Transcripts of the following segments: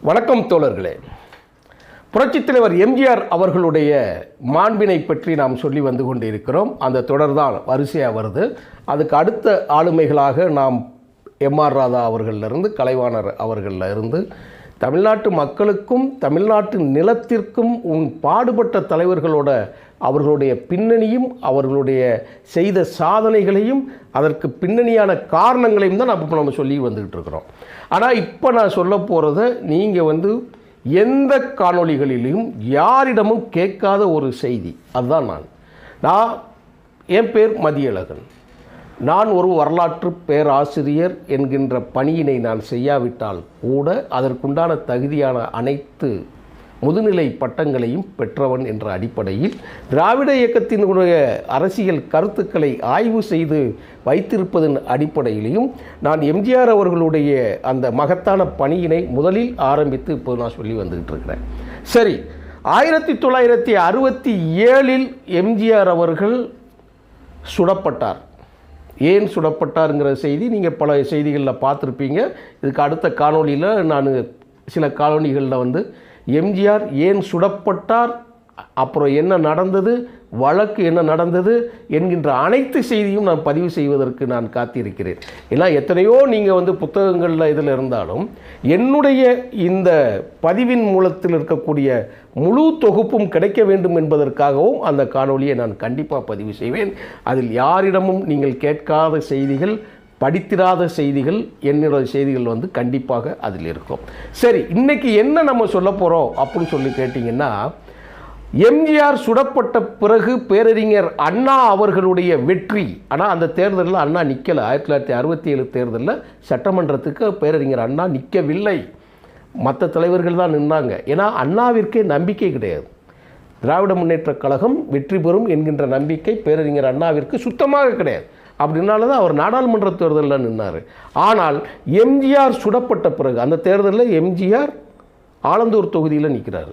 வணக்கம் தோழர்களே. புரட்சித் தலைவர் எம்ஜிஆர் அவர்களுடைய மாண்பினை பற்றி நாம் சொல்லி வந்து கொண்டிருக்கிறோம். அந்த தொடர்தான் வரிசையாக வருது. அதுக்கு அடுத்த ஆளுமைகளாக நாம் எம்ஆர் ராதா அவர்களிலிருந்து, கலைவாணர் அவர்களிலிருந்து, தமிழ்நாட்டு மக்களுக்கும் தமிழ்நாட்டு நிலத்திற்கும் பாடுபட்ட தலைவர்களோட அவர்களுடைய பின்னணியும் அவர்களுடைய செய்த சாதனைகளையும் அதற்கு பின்னணியான காரணங்களையும் தான் நம்ம சொல்லி வந்துக்கிட்டு இருக்கிறோம். ஆனால் இப்போ நான் சொல்ல போகிறத நீங்கள் எந்த காணொளிகளிலும் யாரிடமும் கேட்காத ஒரு செய்தி. அதுதான் என் பேர் மதியழகன். நான் ஒரு வரலாற்று பேராசிரியர் என்கின்ற பணியினை நான் செய்யாவிட்டால் கூட அதற்குண்டான தகுதியான அனைத்து முதுநிலை பட்டங்களையும் பெற்றவன் என்ற அடிப்படையில் திராவிட இயக்கத்தினுடைய அரசியல் கருத்துக்களை ஆய்வு செய்து வைத்திருப்பதன் அடிப்படையிலையும் நான் எம்ஜிஆர் அவர்களுடைய அந்த மகத்தான பணியினை முதலில் ஆரம்பித்து இப்போது நான் சொல்லி வந்துக்கிட்டு இருக்கிறேன். சரி, 1967 எம்ஜிஆர் அவர்கள் சுடப்பட்டார். ஏன் சுடப்பட்டாருங்கிற செய்தி நீங்கள் பல செய்திகளில் பார்த்துருப்பீங்க. இதுக்கு அடுத்த காணொலியில் நான் சில காணொலிகளில் எம்ஜிஆர் ஏன் சுடப்பட்டார், அப்புறம் என்ன நடந்தது, வழக்கு என்ன நடந்தது என்கின்ற அனைத்து செய்தியும் நான் பதிவு செய்வதற்கு நான் காத்திருக்கிறேன். ஏன்னா எத்தனையோ நீங்கள் புத்தகங்களில் இதில் இருந்தாலும் என்னுடைய இந்த பதிவின் மூலத்தில் இருக்கக்கூடிய முழு தொகுப்பும் கிடைக்க வேண்டும் என்பதற்காகவும் அந்த காணொலியை நான் கண்டிப்பாக பதிவு செய்வேன். அதில் யாரிடமும் நீங்கள் கேட்காத செய்திகள், படித்திராத செய்திகள், என்னுடைய செய்திகள் கண்டிப்பாக அதில் இருக்கும். சரி, இன்றைக்கி என்ன நம்ம சொல்ல போகிறோம் அப்படின்னு சொல்லி கேட்டிங்கன்னா, எம்ஜிஆர் சுடப்பட்ட பிறகு பேரறிஞர் அண்ணா அவர்களுடைய வெற்றி. ஆனால் அந்த தேர்தலில் அண்ணா நிற்கலை. 1967 தேர்தலில் சட்டமன்றத்துக்கு பேரறிஞர் அண்ணா நிற்கவில்லை. மற்ற தலைவர்கள் தான் நின்னாங்க. ஏன்னா அண்ணாவிற்கே நம்பிக்கை கிடையாது. திராவிட முன்னேற்றக் கழகம் வெற்றி பெறும் என்கின்ற நம்பிக்கை பேரறிஞர் அண்ணாவிற்கு சுத்தமாக கிடையாது. அப்படின்னால தான் அவர் நாடாளுமன்ற தேர்தலில் நின்னார். ஆனால் எம்ஜிஆர் சுடப்பட்ட பிறகு அந்த தேர்தலில் எம்ஜிஆர் ஆலந்தூர் தொகுதியில் நிற்கிறார்.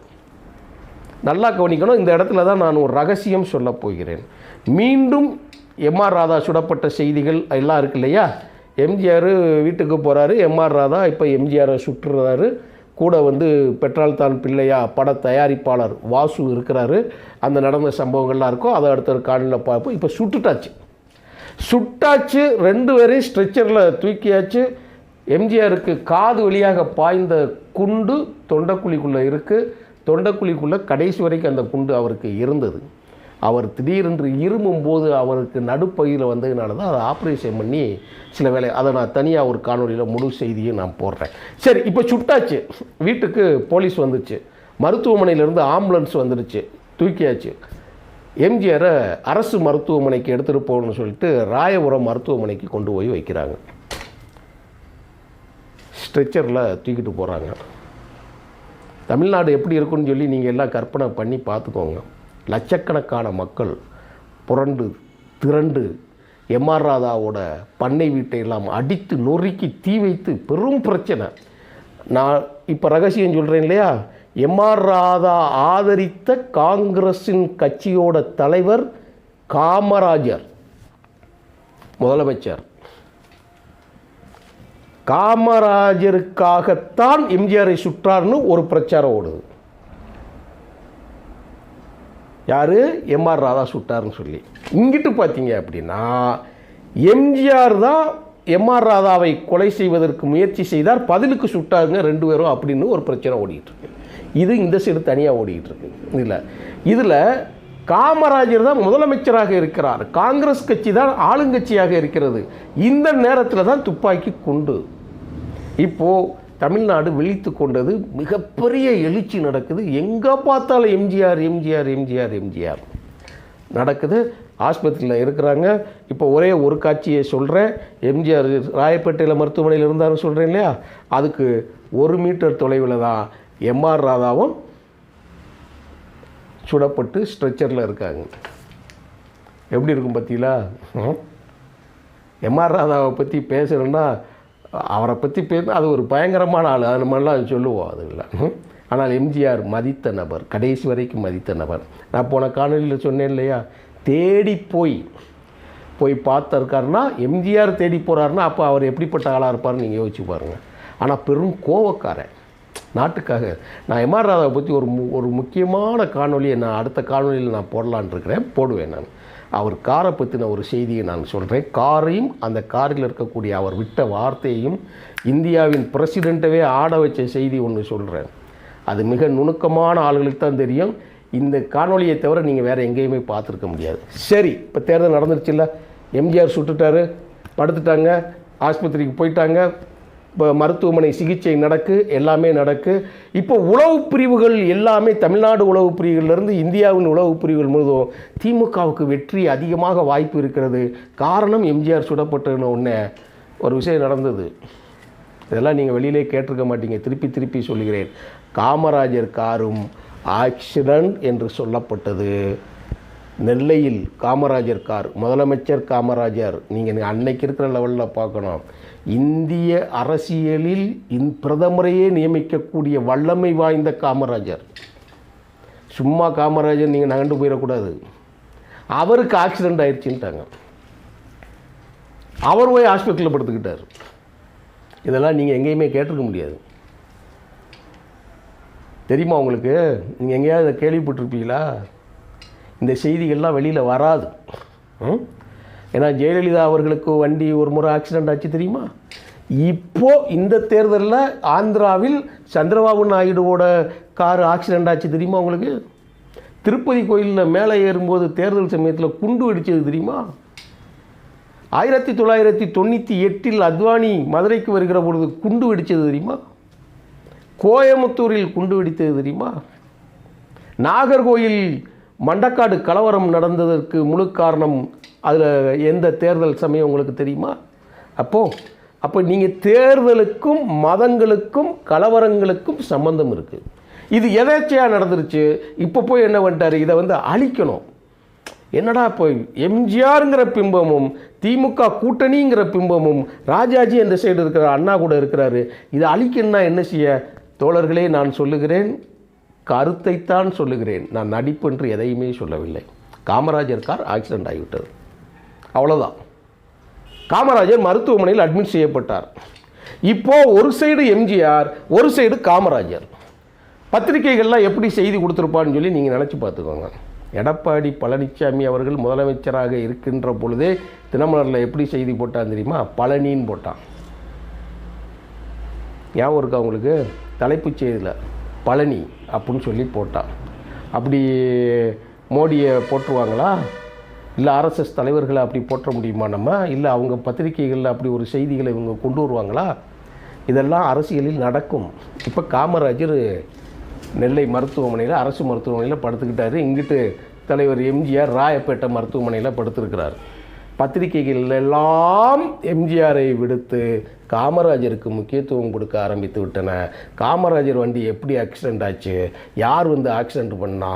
நல்லா கவனிக்கணும். இந்த இடத்துல தான் நான் ஒரு ரகசியம் சொல்ல போகிறேன். மீண்டும் எம்ஆர் ராதா சுடப்பட்ட செய்திகள் எல்லாம் இருக்கு இல்லையா? எம்ஜிஆர் வீட்டுக்கு போகிறாரு, எம்ஆர் ராதா இப்போ எம்ஜிஆரை சுட்டுறாரு. கூட பெற்றால் தான் பிள்ளையா பட தயாரிப்பாளர் வாசு இருக்கிறாரு. அந்த நடந்த சம்பவங்கள்லாம் இருக்கும். அதை அடுத்த காலையில் பார்ப்போம். இப்போ சுட்டாச்சு, 2 பேரையும் ஸ்ட்ரெச்சரில் தூக்கியாச்சு. எம்ஜிஆருக்கு காது வழியாக பாய்ந்த குண்டு தொண்டைக்குழிக்குள்ளே இருக்குது. தொண்டைக்குழிக்குள்ளே கடைசி வரைக்கும் அந்த குண்டு அவருக்கு இருந்தது. அவர் திடீரென்று இருமும்போது அவருக்கு நடுப்பகுதியில் வந்ததுனால தான் அதை ஆப்ரேஷன் பண்ணி சில வேலை, அதை நான் தனியாக ஒரு காணொலியில் முழு செய்தியும் நான் போடுறேன். சரி, இப்போ சுட்டாச்சு. வீட்டுக்கு போலீஸ் வந்துச்சு, மருத்துவமனையிலேருந்து ஆம்புலன்ஸ் வந்துடுச்சு, தூக்கியாச்சு. எம்ஜிஆரை அரசு மருத்துவமனைக்கு எடுத்துகிட்டு போகணும்னு சொல்லிட்டு ராயபுரம் மருத்துவமனைக்கு கொண்டு போய் வைக்கிறாங்க. ஸ்ட்ரெச்சரில் தூக்கிட்டு போகிறாங்க. தமிழ்நாடு எப்படி இருக்குன்னு சொல்லி நீங்கள் எல்லாம் கற்பனை பண்ணி பார்த்துக்கோங்க. லட்சக்கணக்கான மக்கள் புரண்டு திரண்டு எம்ஆர் ராதாவோட பண்ணை வீட்டை எல்லாம் அடித்து நொறுக்கி தீ வைத்து பெரும் பிரச்சனை. நான் இப்போ ரகசியம் சொல்கிறேன் இல்லையா? எம்ஆர் ராதா ஆதரித்த காங்கிரஸின் கட்சியோட தலைவர் காமராஜர், முதலமைச்சர். காமராஜருக்காகத்தான் எம்ஜிஆரை சுற்றார்னு ஒரு பிரச்சாரம் ஓடுது. யார்? எம்ஆர் ராதா சுட்டார்னு சொல்லி. இங்கிட்டு பார்த்தீங்க அப்படின்னா எம்ஜிஆர் தான் எம்ஆர் ராதாவை கொலை செய்வதற்கு முயற்சி செய்தார், பதிலுக்கு சுட்டாருங்க 2 பேரும் அப்படின்னு ஒரு பிரச்சனை ஓடிக்கிட்டு இருக்கு. இது இந்த சைடு தனியாக ஓடிக்கிட்டு இருக்கு. இதில் காமராஜர் தான் முதலமைச்சராக இருக்கிறார், காங்கிரஸ் கட்சி தான் ஆளுங்கட்சியாக இருக்கிறது. இந்த நேரத்தில் தான் துப்பாக்கி குண்டு. இப்போது தமிழ்நாடு விழித்து கொண்டது. மிகப்பெரிய எழுச்சி நடக்குது. எங்கே பார்த்தாலும் எம்ஜிஆர் எம்ஜிஆர் எம்ஜிஆர் எம்ஜிஆர் நடக்குது. ஆஸ்பத்திரியில் இருக்கிறாங்க. இப்போ ஒரே ஒரு காட்சியை சொல்கிறேன். எம்ஜிஆர் ராயப்பேட்டையில் மருத்துவமனையில் இருந்தாருன்னு சொல்கிறேன் இல்லையா? அதுக்கு 1 மீட்டர் தொலைவில் தான் எம்ஆர் ராதாவும் சுடப்பட்டு ஸ்ட்ரெச்சரில் இருக்காங்க. எப்படி இருக்கும் பார்த்தீங்களா? எம்ஆர் ராதாவை பற்றி பேசுகிறேன்னா அவரை பற்றி அது ஒரு பயங்கரமான ஆள், அது மாதிரிலாம் சொல்லுவோம். அது இல்லை. ஆனால் எம்ஜிஆர் மதித்த நபர், கடைசி வரைக்கும் மதித்த நபர். நான் போன காணொலியில் சொன்னேன் இல்லையா? தேடி போய் பார்த்துருக்காருன்னா, எம்ஜிஆர் தேடி போகிறாருன்னா அப்போ அவர் எப்படிப்பட்ட ஆளாக இருப்பார்னு நீங்கள் யோசிச்சு பாருங்கள். ஆனால் பெரும் கோவக்காரன். நாட்டுக்காக. நான் எம்ஆர் ராதாவை பற்றி ஒரு முக்கியமான காணொலியை நான் அடுத்த காணொலியில் நான் போடலான் இருக்கிறேன், போடுவேன். நான் அவர் காரை பற்றின ஒரு செய்தியை நான் சொல்கிறேன். காரையும் அந்த காரில் இருக்கக்கூடிய அவர் விட்ட வார்த்தையையும் இந்தியாவின் பிரசிடெண்ட்டவே ஆட வச்ச செய்தி ஒன்று சொல்கிறேன். அது மிக நுணுக்கமான ஆளுகளுக்கு தான் தெரியும். இந்த காணொலியை தவிர நீங்கள் வேறு எங்கேயுமே பார்த்துருக்க முடியாது. சரி, இப்போ தேர்தல் நடந்துருச்சுல்ல, எம்ஜிஆர் சுட்டுட்டாரு, படுத்துட்டாங்க, ஆஸ்பத்திரிக்கு போயிட்டாங்க, இப்போ மருத்துவமனை சிகிச்சை நடக்கு, எல்லாமே நடக்கு. இப்போ உளவு பிரிவுகள் எல்லாமே தமிழ்நாடு உளவு பிரிவுகளிலிருந்து இந்தியாவின் உளவு பிரிவுகள் முழுதும் திமுகவுக்கு வெற்றி அதிகமாக வாய்ப்பு இருக்கிறது. காரணம் எம்ஜிஆர் சுடப்பட்டன்னு ஒன்று ஒரு விஷயம் நடந்தது. இதெல்லாம் நீங்கள் வெளியிலே கேட்டிருக்க மாட்டீங்க, திருப்பி திருப்பி சொல்கிறேன். காமராஜர் காரும் ஆக்சிடென்ட் என்று சொல்லப்பட்டது. நெல்லையில் காமராஜர் கார், முதலமைச்சர் காமராஜர், நீங்கள் அன்னைக்கு இருக்கிற லெவலில் பார்க்கணும். இந்திய அரசியலில் பிரதமரையே நியமிக்கக்கூடிய வல்லமை வாய்ந்த காமராஜர். சும்மா காமராஜர் நீங்கள் நகண்டு போயிடக்கூடாது. அவருக்கு ஆக்சிடெண்ட் ஆயிடுச்சுட்டாங்க, அவர் போய் ஹாஸ்பிட்டலில் படுத்துக்கிட்டார். இதெல்லாம் நீங்கள் எங்கேயுமே கேட்டிருக்க முடியாது. தெரியுமா உங்களுக்கு? நீங்கள் எங்கேயாவது இதை கேள்விப்பட்டிருப்பீங்களா? இந்த செய்திகள்லாம் வெளியில் வராது. ஏன்னா ஜெயலலிதா அவர்களுக்கு வண்டி ஒரு முறை ஆக்சிடெண்ட் ஆச்சு தெரியுமா? இப்போது இந்த தேர்தலில் ஆந்திராவில் சந்திரபாபு நாயுடுவோட கார் ஆக்சிடெண்ட் ஆச்சு தெரியுமா உங்களுக்கு? திருப்பதி கோயிலில் மேலே ஏறும்போது தேர்தல் சமயத்தில் குண்டு வெடிச்சது தெரியுமா? 1998 அத்வானி மதுரைக்கு வருகிற பொழுது குண்டு வெடித்தது தெரியுமா? கோயமுத்தூரில் குண்டு வெடித்தது தெரியுமா? நாகர்கோயில் மண்டக்காடு கலவரம் நடந்ததற்கு முழு காரணம் அதில் எந்த தேர்தல் சமயம் உங்களுக்கு தெரியுமா? அப்போ நீங்கள் தேர்தலுக்கும் மதங்களுக்கும் கலவரங்களுக்கும் சம்பந்தம் இருக்குது. இது எதேச்சையாக நடந்துருச்சு. இப்போ போய் என்ன பண்ணிட்டாரு, இதை அழிக்கணும். என்னடா இப்போ எம்ஜிஆருங்கிற பிம்பமும் திமுக கூட்டணிங்கிற பிம்பமும் ராஜாஜி அந்த சைடு இருக்கிற அண்ணா கூட இருக்கிறாரு, இதை அழிக்கணும்னா என்ன செய்ய? தோழர்களே, நான் சொல்லுகிறேன், கருத்தைத்தான் சொல்லுகிறேன், நான் நடிப்பு என்று எதையுமே சொல்லவில்லை. காமராஜர் கார் ஆக்சிடெண்ட் ஆகிவிட்டது, அவ்வளோதான். காமராஜர் மருத்துவமனையில் அட்மிட் செய்யப்பட்டார். இப்போது ஒரு சைடு எம்ஜிஆர், ஒரு சைடு காமராஜர். பத்திரிகைகள்லாம் எப்படி செய்தி கொடுத்துருப்பான்னு சொல்லி நீங்கள் நினச்சி பார்த்துக்கோங்க. எடப்பாடி பழனிசாமி அவர்கள் முதலமைச்சராக இருக்கின்ற பொழுதே தினமலரில் எப்படி செய்தி போட்டான் தெரியுமா? பழனின்னு போட்டான். ஞாபகம் இருக்கா உங்களுக்கு? தலைப்புச் செய்தியில் பழனி அப்படின்னு சொல்லி போட்டான். அப்படி மோடியை போட்டுருவாங்களா? இல்லை ஆர்எஸ்எஸ் தலைவர்களை அப்படி போற்ற முடியுமா நம்ம? இல்லை அவங்க பத்திரிகைகளில் அப்படி ஒரு செய்திகளை இவங்க கொண்டு வருவாங்களா? இதெல்லாம் அரசியலில் நடக்கும். இப்போ காமராஜர் நெல்லை மருத்துவமனையில், அரசு மருத்துவமனையில் படுத்துக்கிட்டாரு. இங்கிட்டு தலைவர் எம்ஜிஆர் ராயப்பேட்டை மருத்துவமனையில் படுத்திருக்கிறார். பத்திரிகைகள் எல்லாம் எம்ஜிஆரை விடுத்து காமராஜருக்கு முக்கியத்துவம் கொடுக்க ஆரம்பித்து விட்டன. காமராஜர் வண்டி எப்படி ஆக்சிடெண்ட் ஆச்சு, யார் ஆக்சிடெண்ட் பண்ணா,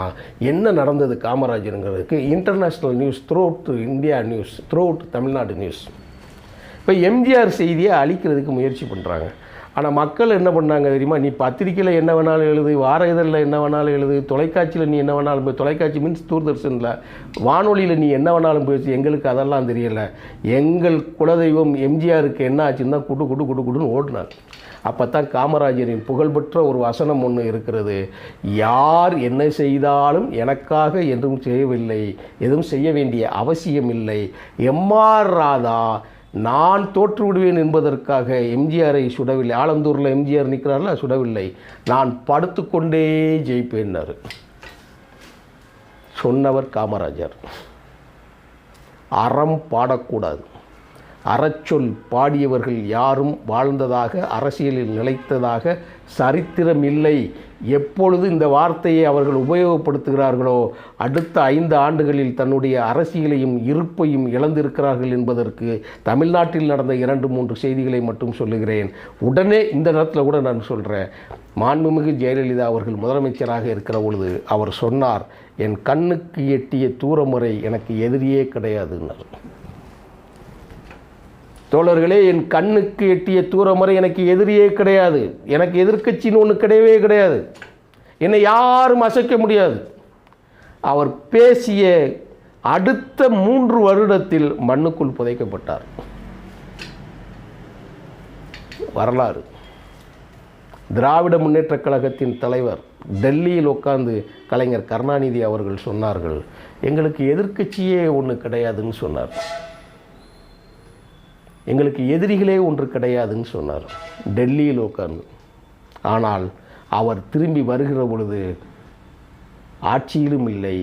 என்ன நடந்தது காமராஜருங்கிறதுக்கு international news, throughout India news, throughout Tamil Nadu news. இப்போ எம்ஜிஆர் செய்தியை அழிக்கிறதுக்கு முயற்சி பண்ணுறாங்க. ஆனால் மக்கள் என்ன பண்ணாங்க தெரியுமா? நீ பத்திரிக்கையில் என்ன வேணாலும் எழுது, வார இதழில் என்ன வேணாலும் எழுது, தொலைக்காட்சியில் நீ என்ன வேணாலும் போய், தொலைக்காட்சி மீன்ஸ் தூர்தர்ஷனில், வானொலியில் நீ என்ன வேணாலும் பேசி, எங்களுக்கு அதெல்லாம் தெரியலை. எங்கள் குலதெய்வம் எம்ஜிஆருக்கு என்ன ஆச்சுன்னு தான் குடுன்னு ஓடினார். அப்போ தான் காமராஜரின் புகழ்பெற்ற ஒரு வசனம் ஒன்று இருக்கிறது. யார் என்ன செய்தாலும் எனக்காக எதுவும் செய்யவில்லை, எதுவும் செய்ய வேண்டிய அவசியம் இல்லை. எம்ஆர் ராதா நான் தோற்று விடுவேன் என்பதற்காக எம்ஜிஆரை சுடவில்லை. ஆலந்தூரில் எம்ஜிஆர் நிற்கிறார்ல, சுடவில்லை. நான் படுத்துக்கொண்டே ஜெயிப்பேன்னாரு. சொன்னவர் காமராஜர். அறம் பாடக்கூடாது. அறச்சொல் பாடியவர்கள் யாரும் வாழ்ந்ததாக, அரசியலில் நிலைத்ததாக சரித்திரம் இல்லை. எப்பொழுது இந்த வார்த்தையை அவர்கள் உபயோகப்படுத்துகிறார்களோ அடுத்த 5 ஆண்டுகளில் தன்னுடைய அரசியலையும் இருப்பையும் இழந்திருக்கிறார்கள் என்பதற்கு தமிழ்நாட்டில் நடந்த 2-3 செய்திகளை மட்டும் சொல்லுகிறேன். உடனே இந்த நேரத்தில் கூட நான் சொல்கிறேன். மாண்புமிகு ஜெயலலிதா அவர்கள் முதலமைச்சராக இருக்கிற பொழுது அவர் சொன்னார், என் கண்ணுக்கு எட்டிய தூரம் வரை எனக்கு எதிரியே கிடையாதுன்னார். தோழர்களே, என் கண்ணுக்கு எட்டிய தூரம் வரை எனக்கு எதிரியே கிடையாது. எனக்கு எதிர்க்கட்சின்னு ஒன்று கிடையவே கிடையாது. என்னை யாரும் அசைக்க முடியாது. அவர் பேசிய அடுத்த 3 வருடத்தில் மண்ணுக்குள் புதைக்கப்பட்டார். வரலாறு. திராவிட முன்னேற்றக் கழகத்தின் தலைவர் டெல்லியில் உட்கார்ந்து கலைஞர் கருணாநிதி அவர்கள் சொன்னார்கள், எங்களுக்கு எதிர்க்கட்சியே ஒன்று கிடையாதுன்னு சொன்னார், எங்களுக்கு எதிரிகளே ஒன்று கிடையாதுன்னு சொன்னார் டெல்லியில் உட்கார்ந்து. ஆனால் அவர் திரும்பி வருகிற பொழுது ஆட்சியிலும் இல்லை.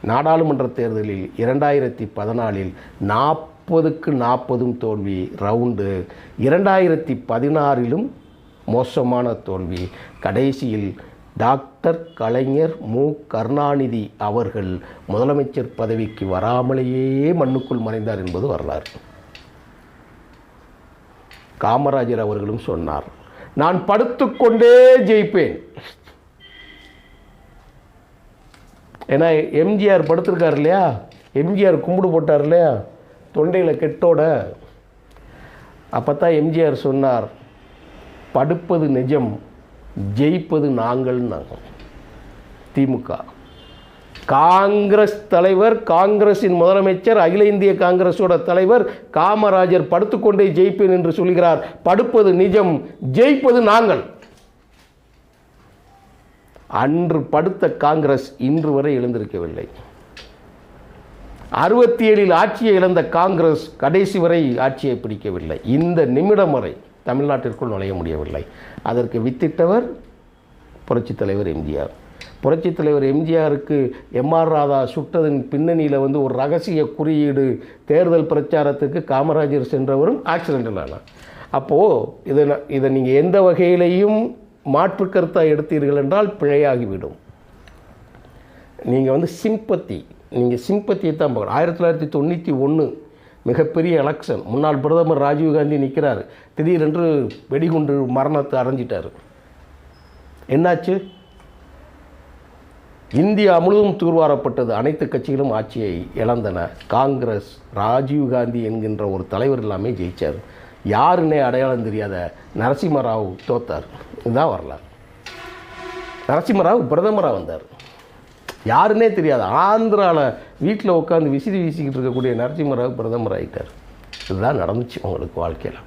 நாடாளுமன்ற தேர்தலில் 2014 40க்கு 40 தோல்வி ரவுண்டு, 2016 மோசமான தோல்வி. கடைசியில் டாக்டர் கலைஞர் மு கருணாநிதி அவர்கள் முதலமைச்சர் பதவிக்கு வராமலேயே மண்ணுக்குள் மறைந்தார் என்பது வரலாறு. காமராஜர் அவர்களும் சொன்னார், நான் படுத்துக்கொண்டே ஜெயிப்பேன். ஏன்னா எம்ஜிஆர் படுத்திருக்கார் இல்லையா, எம்ஜிஆர் கும்பிடு போட்டார் இல்லையா தொண்டையில் கெட்டோட. அப்போ தான் எம்ஜிஆர் சொன்னார், படுப்பது நிஜம், ஜெயிப்பது நாங்கள்னாங்க. திமுக காங்கிரஸ் தலைவர், காங்கிரஸின் முதலமைச்சர், அகில இந்திய காங்கிரஸோட தலைவர் காமராஜர் படுத்துக்கொண்டே ஜெயிப்பேன் என்று சொல்கிறார். படுப்பது நிஜம், ஜெயிப்பது நாங்கள். அன்று படுத்த காங்கிரஸ் இன்று வரை எழுந்திருக்கவில்லை. 67 ஆட்சியை இழந்த காங்கிரஸ் கடைசி வரை ஆட்சியை பிடிக்கவில்லை. இந்த நிமிடம் வரை தமிழ்நாட்டிற்குள் நுழைய முடியவில்லை. அதற்கு வித்திட்டவர் புரட்சித் தலைவர் எம்ஜிஆர். புரட்சித் தலைவர் எம்ஜிஆருக்கு எம்ஆர் ராதா சுட்டதன் பின்னணியில் ஒரு ரகசிய குறியீடு, தேர்தல் பிரச்சாரத்துக்கு காமராஜர் சென்றவரும் ஆக்சிடென்டல் ஆனார். அப்போது இதை நீங்கள் எந்த வகையிலையும் மாற்று கருத்தாக எடுத்தீர்கள் என்றால் பிழையாகிவிடும். நீங்கள் சிம்பத்தியை தான் பார்க்கணும். 1991 மிகப்பெரிய எலெக்ஷன், முன்னாள் பிரதமர் ராஜீவ்காந்தி நிற்கிறார், திடீரென்று வெடிகுண்டு மரணத்தை அடைஞ்சிட்டார். என்னாச்சு? இந்தியா முழுவதும் தூர்வாரப்பட்டது, அனைத்து கட்சிகளும் ஆட்சியை இழந்தன. காங்கிரஸ் ராஜீவ்காந்தி என்கின்ற ஒரு தலைவர் எல்லாமே ஜெயித்தார். யாருன்னே அடையாளம் தெரியாத நரசிம்மராவ் தோத்தார். இதுதான் வரலாறு. நரசிம்மராவ் பிரதமராக வந்தார், யாருன்னே தெரியாது. ஆந்திராவில் வீட்டில் உட்காந்து விசிறி வீசிக்கிட்டு இருக்கக்கூடிய நரசிம்மராவ் பிரதமர் ஆகிட்டார். இதுதான் நடந்துச்சு உங்களுக்கு வாழ்க்கையில்.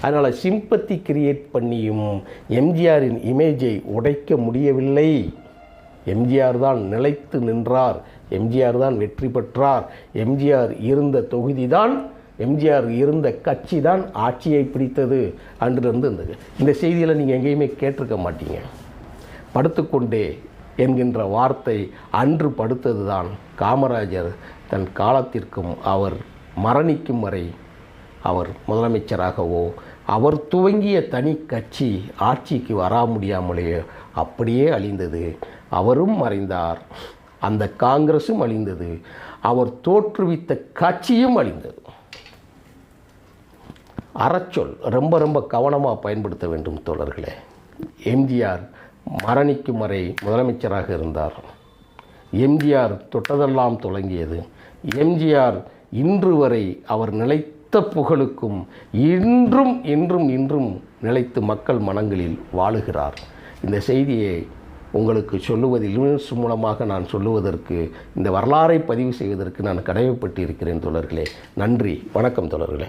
அதனால் சிம்பத்தி கிரியேட் பண்ணியும் எம்ஜிஆரின் இமேஜை உடைக்க முடியவில்லை. எம்ஜிஆர் தான் நிலைத்து நின்றார், எம்ஜிஆர் தான் வெற்றி பெற்றார். எம்ஜிஆர் இருந்த தொகுதி தான், எம்ஜிஆர் இருந்த கட்சி தான் ஆட்சியை பிடித்தது. அன்றிலிருந்து இந்த செய்தியில் நீங்கள் எங்கேயுமே கேட்டிருக்க மாட்டீங்க. படுத்துக்கொண்டே என்கின்ற வார்த்தை அன்று படுத்தது தான். காமராஜர் தன் காலத்திற்கும் அவர் மரணிக்கும் வரை அவர் முதலமைச்சராகவோ அவர் துவங்கிய தனி கட்சி ஆட்சிக்கு வர முடியாமலேயே அப்படியே அழிந்தது. அவரும் மறைந்தார், அந்த காங்கிரஸும் அழிந்தது, அவர் தோற்றுவித்த கட்சியும் அழிந்தது. அறச்சொல் ரொம்ப கவனமாக பயன்படுத்த வேண்டும் தோழர்களே. எம்ஜிஆர் மரணிக்கும் வரை முதலமைச்சராக இருந்தார். எம்ஜிஆர் தொட்டதெல்லாம் தொடங்கியது. எம்ஜிஆர் இன்று வரை அவர் நிலைத்த புகழுக்கும் இன்றும் நிலைத்து மக்கள் மனங்களில் வாழுகிறார். இந்த செய்தியை உங்களுக்கு சொல்லுவதில் நியூஸ் மூலமாக நான் சொல்லுவதற்கு, இந்த வரலாறை பதிவு செய்வதற்கு நான் கடமைப்பட்டு இருக்கிறேன் தோழர்களே. நன்றி, வணக்கம் தோழர்களே.